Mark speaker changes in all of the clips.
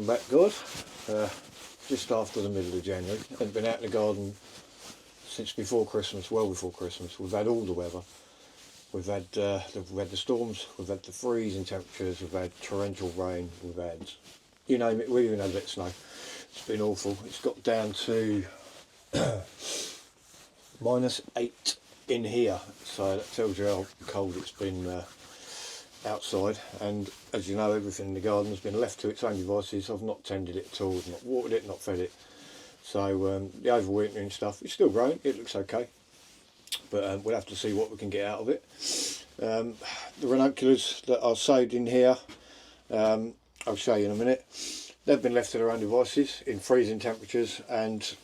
Speaker 1: welcome back guys. Just after the middle of January. I've been out in the garden since before Christmas, well before Christmas. We've had all the weather. We've had the storms, we've had the freezing temperatures, we've had torrential rain, we've had, you name it, we even had a bit of snow. It's been awful. It's got down to -8 in here, so that tells you how cold it's been outside. And as you know, everything in the garden has been left to its own devices. I've not tended it at all, I've not watered it, not fed it. So the overwintering stuff, it's still growing, it looks okay, but we'll have to see what we can get out of it. The ranunculus that are sowed in here, I'll show you in a minute. They've been left to their own devices in freezing temperatures, and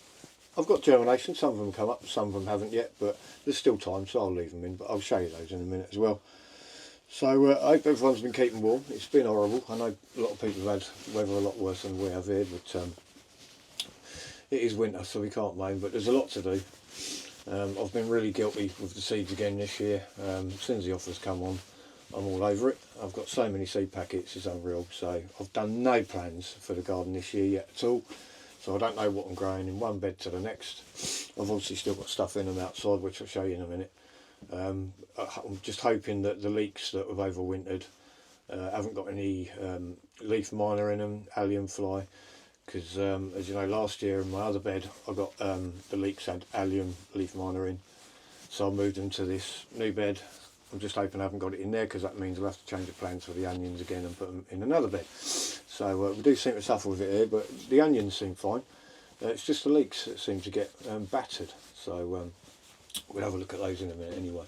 Speaker 1: I've got germination. Some of them come up, some of them haven't yet, but there's still time, so I'll leave them in, but I'll show you those in a minute as well. So I hope everyone's been keeping warm. It's been horrible. I know a lot of people have had weather a lot worse than we have here, but it is winter, so we can't moan, but there's a lot to do. I've been really guilty with the seeds again this year. As soon as the offers come on, I'm all over it. I've got so many seed packets, it's unreal. So I've done no plans for the garden this year yet at all. So I don't know what I'm growing in one bed to the next. I've obviously still got stuff in them outside, which I'll show you in a minute. I'm just hoping that the leeks that have overwintered haven't got any leaf miner in them, allium fly, because as you know, last year in my other bed I got the leeks had allium leaf miner in, so I moved them to this new bed. I'm just hoping I haven't got it in there, because that means I'll have to change the plans for the onions again and put them in another bed. So we do seem to suffer with it here, but the onions seem fine. It's just the leeks that seem to get battered, so we'll have a look at those in a minute anyway.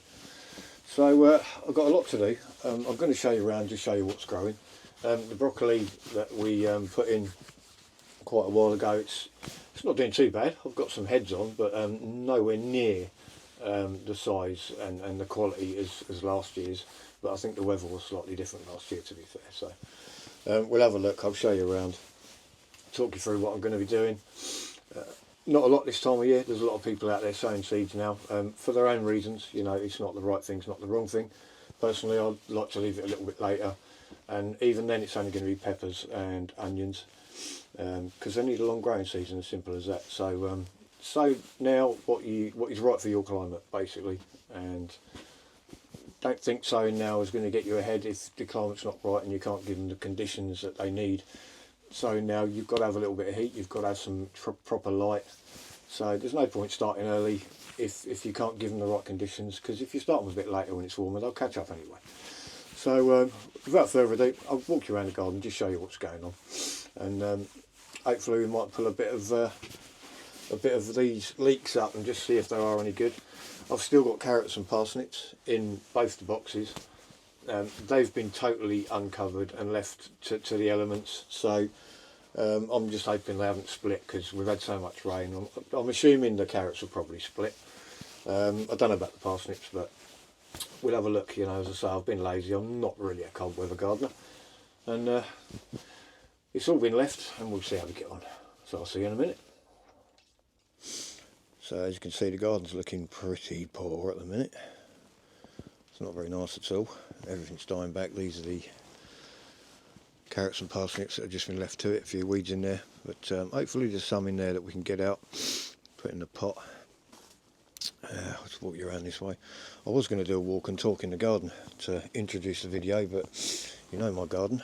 Speaker 1: So I've got a lot to do. I'm going to show you around, just show you what's growing. The broccoli that we put in quite a while ago, it's not doing too bad. I've got some heads on, but nowhere near the size and the quality as last year's. But I think the weather was slightly different last year, to be fair. So we'll have a look. I'll show you around, talk you through what I'm going to be doing. Not a lot this time of year. There's a lot of people out there sowing seeds now for their own reasons. You know, it's not the right thing, it's not the wrong thing. Personally, I'd like to leave it a little bit later, and even then it's only going to be peppers and onions, because they need a long growing season, as simple as that. So sow now what is right for your climate, basically, and don't think sowing now is going to get you ahead if the climate's not right and you can't give them the conditions that they need. So now you've got to have a little bit of heat, you've got to have some proper light. So there's no point starting early if you can't give them the right conditions, because if you start them a bit later when it's warmer, they'll catch up anyway. So without further ado, I'll walk you around the garden, just show you what's going on, and hopefully we might pull a bit of these leeks up and just see if they are any good. I've still got carrots and parsnips in both the boxes. They've been totally uncovered and left to the elements, so I'm just hoping they haven't split, because we've had so much rain. I'm assuming the carrots will probably split. I don't know about the parsnips, but we'll have a look. You know, as I say, I've been lazy. I'm not really a cold weather gardener, and it's all been left, and we'll see how we get on. So I'll see you in a minute. So as you can see, the garden's looking pretty poor at the minute. It's not very nice at all. Everything's dying back. These are the carrots and parsnips that have just been left to it. A few weeds in there, but hopefully there's some in there that we can get out, put in the pot. Let's walk you around this way. I was going to do a walk and talk in the garden to introduce the video, but you know my garden.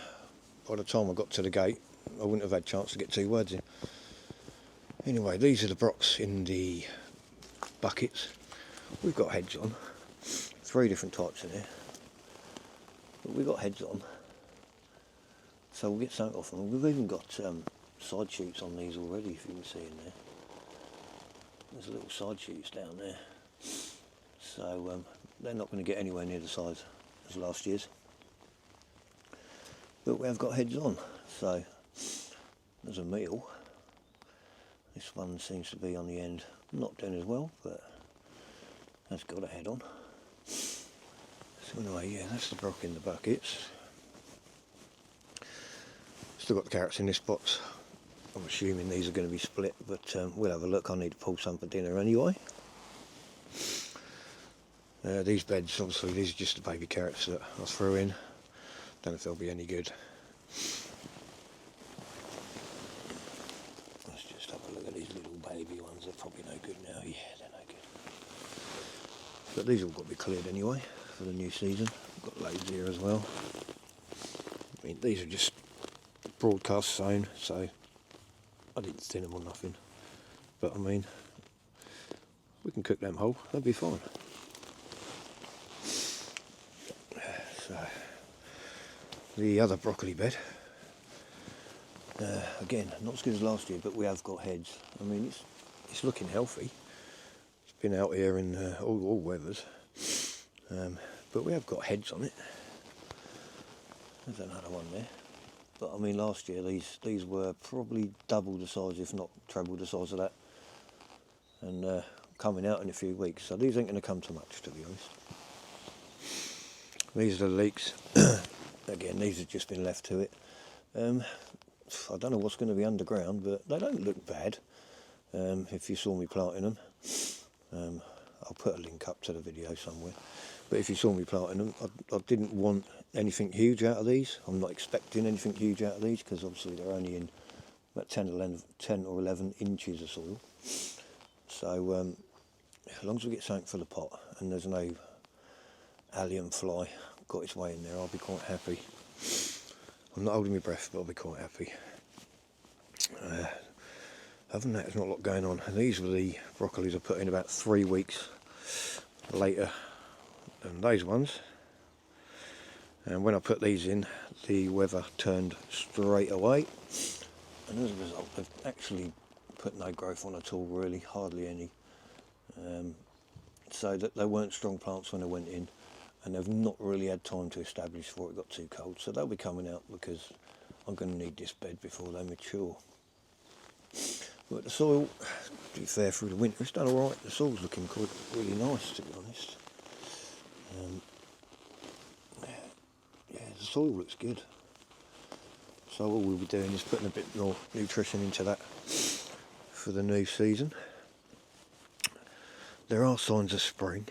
Speaker 1: By the time I got to the gate, I wouldn't have had a chance to get 2 words in. Anyway, these are the brocks in the buckets. We've got heads on. 3 different types in here. But we've got heads on. So we'll get something off them. We've even got side shoots on these already, if you can see in there. There's little side shoots down there. So they're not going to get anywhere near the size as last year's. But we have got heads on. So there's a meal. This one seems to be on the end, not doing as well, but that's got a head on. So anyway, yeah, that's the brock in the buckets. Still got the carrots in this box. I'm assuming these are going to be split, but we'll have a look. I need to pull some for dinner anyway. These beds, obviously, these are just the baby carrots that I threw in. Don't know if they'll be any good. have a look at these little baby ones. They're probably no good now. Yeah, they're no good. But these all got to be cleared anyway for the new season. I've got loads here as well. I mean, these are just broadcast sewn, so I didn't thin them or nothing. But I mean, we can cook them whole. They'll be fine. So the other broccoli bed. Again, not as good as last year, but we have got heads. I mean, it's looking healthy. It's been out here in all weathers, but we have got heads on it. There's another one there. But I mean, last year these were probably double the size, if not treble the size of that, and coming out in a few weeks. So these ain't going to come to much, to be honest. These are the leeks. Again, these have just been left to it. I don't know what's going to be underground, but they don't look bad. If you saw me planting them, I'll put a link up to the video somewhere. But if you saw me planting them, I didn't want anything huge out of these. I'm not expecting anything huge out of these because obviously they're only in about 10 or 11 inches of soil. So as long as we get something for the pot and there's no allium fly got its way in there, I'll be quite happy. I'm not holding my breath, but I'll be quite happy. Other than that, there's not a lot going on. And these were the broccolis I put in about 3 weeks later than those ones. And when I put these in, the weather turned straight away. And as a result, they've actually put no growth on at all, really, hardly any. So that they weren't strong plants when they went in. And they've not really had time to establish before it got too cold. So they'll be coming out because I'm going to need this bed before they mature. But the soil, to be fair, through the winter, it's done alright. The soil's looking quite really nice, to be honest. Yeah, the soil looks good. So all we'll be doing is putting a bit more nutrition into that for the new season. There are signs of spring,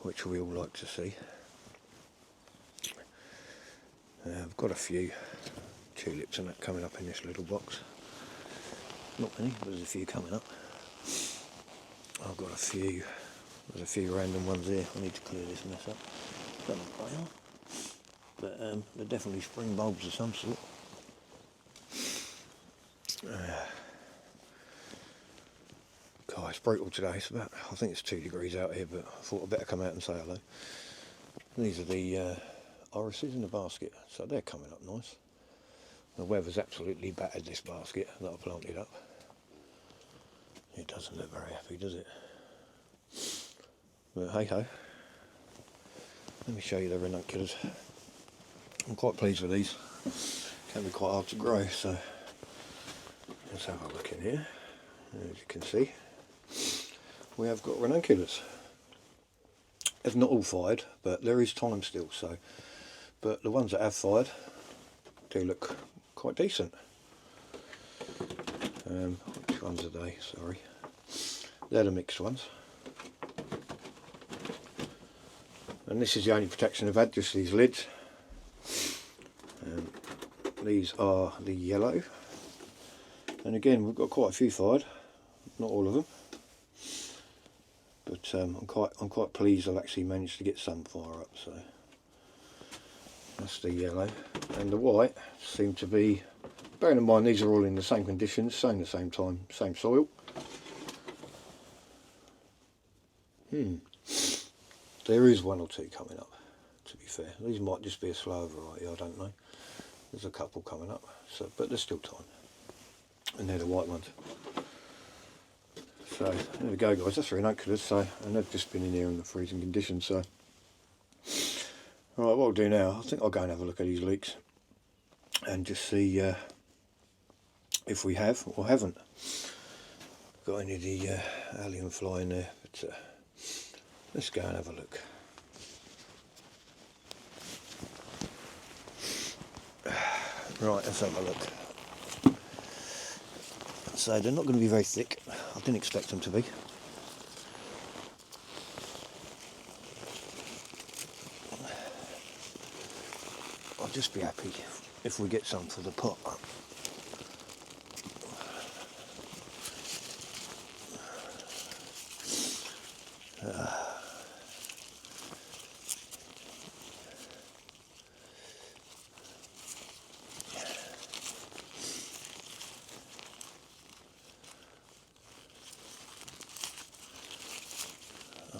Speaker 1: which we all like to see. I've got a few tulips and that coming up in this little box. Not many, but there's a few coming up. I've got a few, there's a few random ones here. I need to clear this mess up. Don't know what they are, but they're definitely spring bulbs of some sort. God, it's brutal today. It's about, I think it's 2 degrees out here, but I thought I'd better come out and say hello. These are the irises in the basket, so they're coming up nice. The weather's absolutely battered this basket that I planted up. It doesn't look very happy, does it? But hey ho. Let me show you the ranunculus. I'm quite pleased with these. Can be quite hard to grow, so let's have a look in here. As you can see, we have got ranunculus. They've not all fired, but there is time still. So, but the ones that have fired do look quite decent. Which ones are they? Sorry, they're the mixed ones. And this is the only protection I've had, just these lids. These are the yellow. And again, we've got quite a few fired, not all of them. But I'm quite pleased I've actually managed to get some fire up. So that's the yellow, and the white seem to be. Bearing in mind these are all in the same conditions, the same time, same soil. There is 1 or 2 coming up, to be fair. These might just be a slow variety, I don't know. There's a couple coming up, so but there's still time. And they're the white ones. So there we go, guys. That's ranunculus. So, and they've just been in here in the freezing conditions. So, all right, what I'll do now, I think I'll go and have a look at these leeks and just see if we have or haven't got any of the allium fly in there. But let's go and have a look. Right, let's have a look. So they're not going to be very thick. I didn't expect them to be. I'll just be happy if we get some for the pot.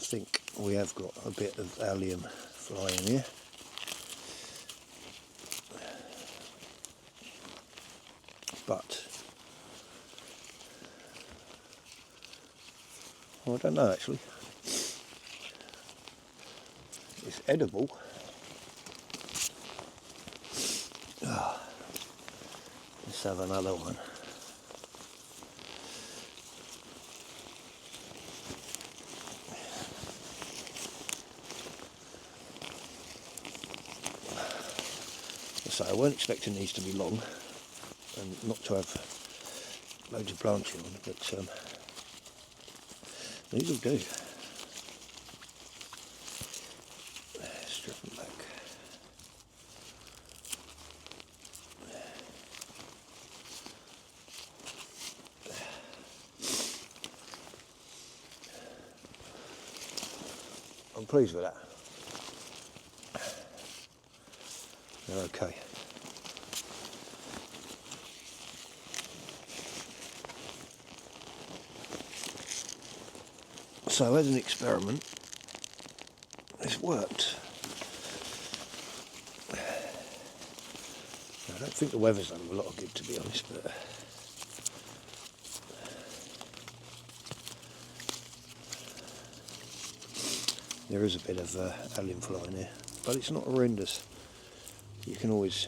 Speaker 1: think we have got a bit of allium flying here. But well, I don't know actually. It's edible. Let's have another one. So I weren't expecting these to be long and not to have loads of branching on, but these will do. Strip them back. I'm pleased with that. They're okay. So as an experiment, it's worked. I don't think the weather's done a lot of good, to be honest, but there is a bit of allium fly in here, but it's not horrendous. You can always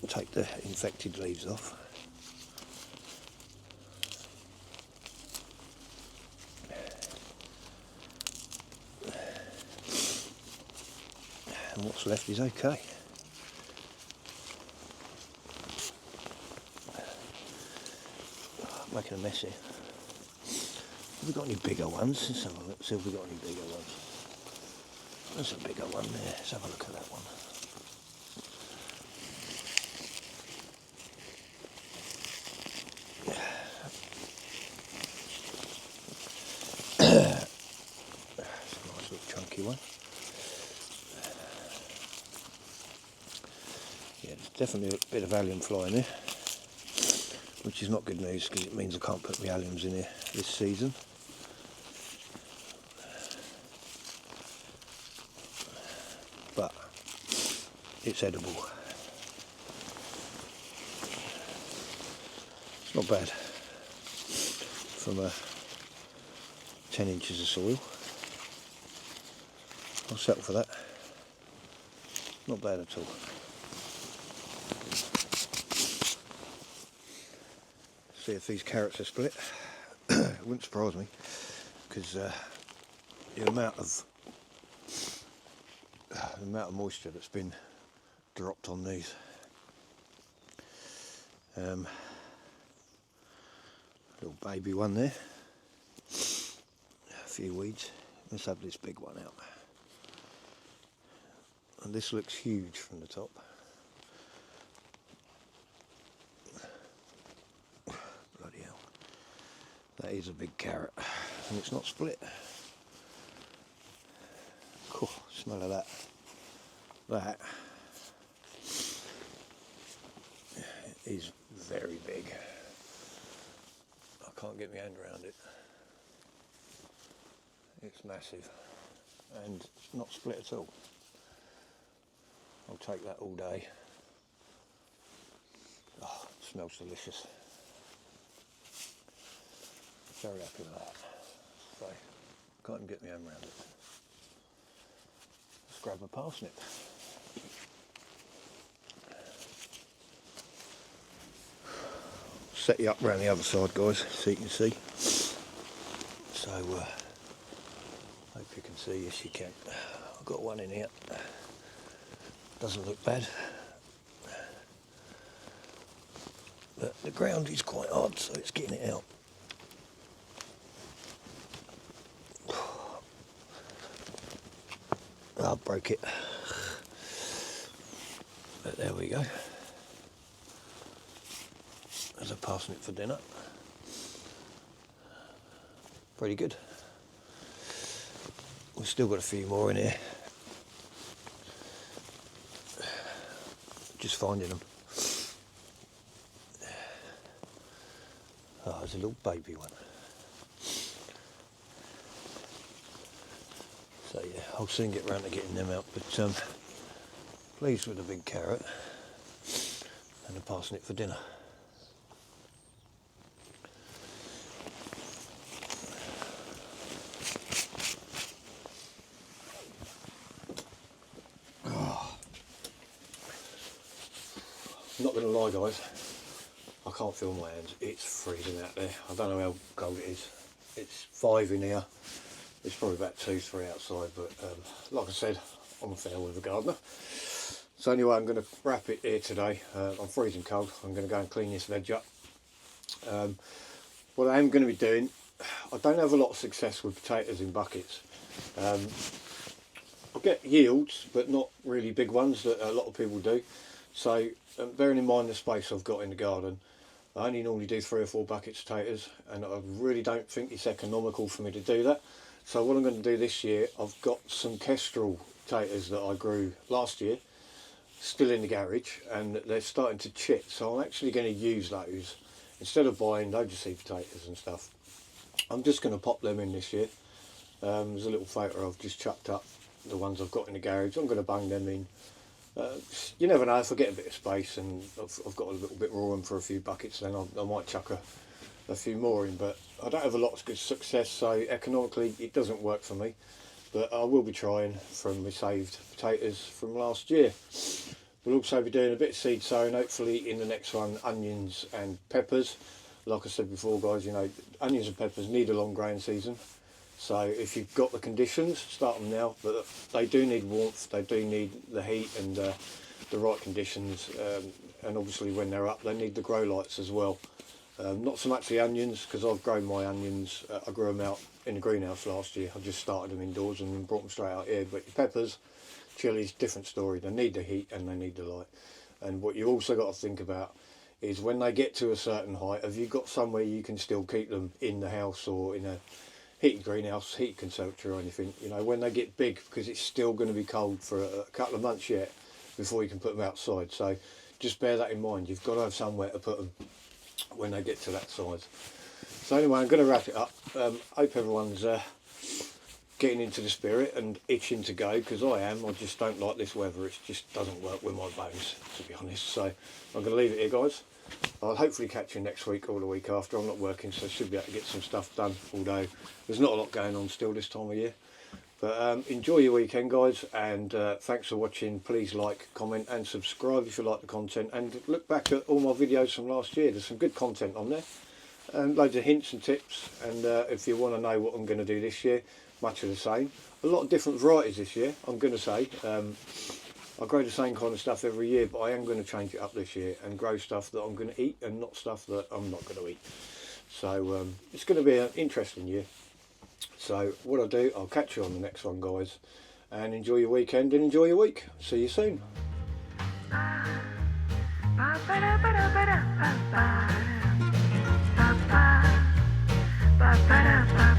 Speaker 1: take the infected leaves off. And what's left is okay. Making a mess here. Have we got any bigger ones? Let's have a look, see if we've got any bigger ones. There's a bigger one there. Let's have a look at that one. That's a nice little chunky one. Yeah, there's definitely a bit of allium fly in here, which is not good news because it means I can't put my alliums in here this season. But it's edible. It's not bad from 10 inches of soil. I'll settle for that. Not bad at all. See if these carrots are split. It wouldn't surprise me because the amount of moisture that's been dropped on these. Little baby one there. A few weeds. Let's have this big one out. And this looks huge from the top. Bloody hell. That is a big carrot. And it's not split. Cool, smell of that. That is very big. I can't get my hand around it. It's massive and it's not split at all. I'll take that all day. Oh, it smells delicious. Very happy with that. So, can't even get my hand around it. Let's grab a parsnip. Set you up around the other side, guys, so you can see. So, hope you can see. Yes, you can. I've got one in here. Doesn't look bad. But the ground is quite hard, so it's getting it out. I broke it. But there we go. There's a parsnip for dinner. Pretty good. We've still got a few more in here. Just finding them. Oh, there's a little baby one. yeah, I'll soon get round to getting them out, but pleased with the big carrot and the parsnip for dinner. I'm not going to lie guys, I can't feel my hands, it's freezing out there. I don't know how cold it is. It's 5 in here, it's probably about 2-3 outside, but like I said, I'm a fair weather gardener. So anyway, I'm going to wrap it here today. I'm freezing cold, I'm going to go and clean this veg up. What I am going to be doing, I don't have a lot of success with potatoes in buckets. I get yields, but not really big ones that a lot of people do. So bearing in mind the space I've got in the garden, I only normally do 3 or 4 buckets of potatoes, and I really don't think it's economical for me to do that. So what I'm going to do this year, I've got some Kestrel potatoes that I grew last year, still in the garage, and they're starting to chit. So I'm actually going to use those instead of buying loads of seed potatoes and stuff. I'm just going to pop them in this year. There's a little photo I've just chucked up, the ones I've got in the garage. I'm going to bung them in. You never know, if I get a bit of space and I've got a little bit more room for a few buckets, then I might chuck a few more in, but I don't have a lot of good success, so economically it doesn't work for me. But I will be trying from my saved potatoes from last year. We'll also be doing a bit of seed sowing, hopefully in the next one, onions and peppers. Like I said before guys, you know, onions and peppers need a long growing season. So if you've got the conditions, start them now, but they do need warmth, they do need the heat and the right conditions, and obviously when they're up they need the grow lights as well. Not so much the onions, because I've grown my onions, I grew them out in the greenhouse last year. I just started them indoors and brought them straight out here. But your peppers, chilies, different story. They need the heat and they need the light. And what you also got to think about is when they get to a certain height, have you got somewhere you can still keep them in the house or in a heated greenhouse, heated conservatory or anything, you know, when they get big, because it's still going to be cold for a couple of months yet before you can put them outside. So just bear that in mind, you've got to have somewhere to put them when they get to that size. So anyway, I'm going to wrap it up. Hope everyone's getting into the spirit and itching to go, because I am. I just don't like this weather, it just doesn't work with my bones, to be honest. So I'm going to leave it here guys. I'll hopefully catch you next week or the week after. I'm not working, so I should be able to get some stuff done, although there's not a lot going on still this time of year. But enjoy your weekend guys, and thanks for watching. Please like, comment and subscribe if you like the content, and look back at all my videos from last year. There's some good content on there, and loads of hints and tips. And if you want to know what I'm going to do this year, much of the same. A lot of different varieties this year, I'm going to say. I grow the same kind of stuff every year, but I am going to change it up this year and grow stuff that I'm going to eat and not stuff that I'm not going to eat. So it's going to be an interesting year. So what I'll do, I'll catch you on the next one guys, and enjoy your weekend and enjoy your week. See you soon. Ba-ba-da-ba-da-ba-da-ba-ba.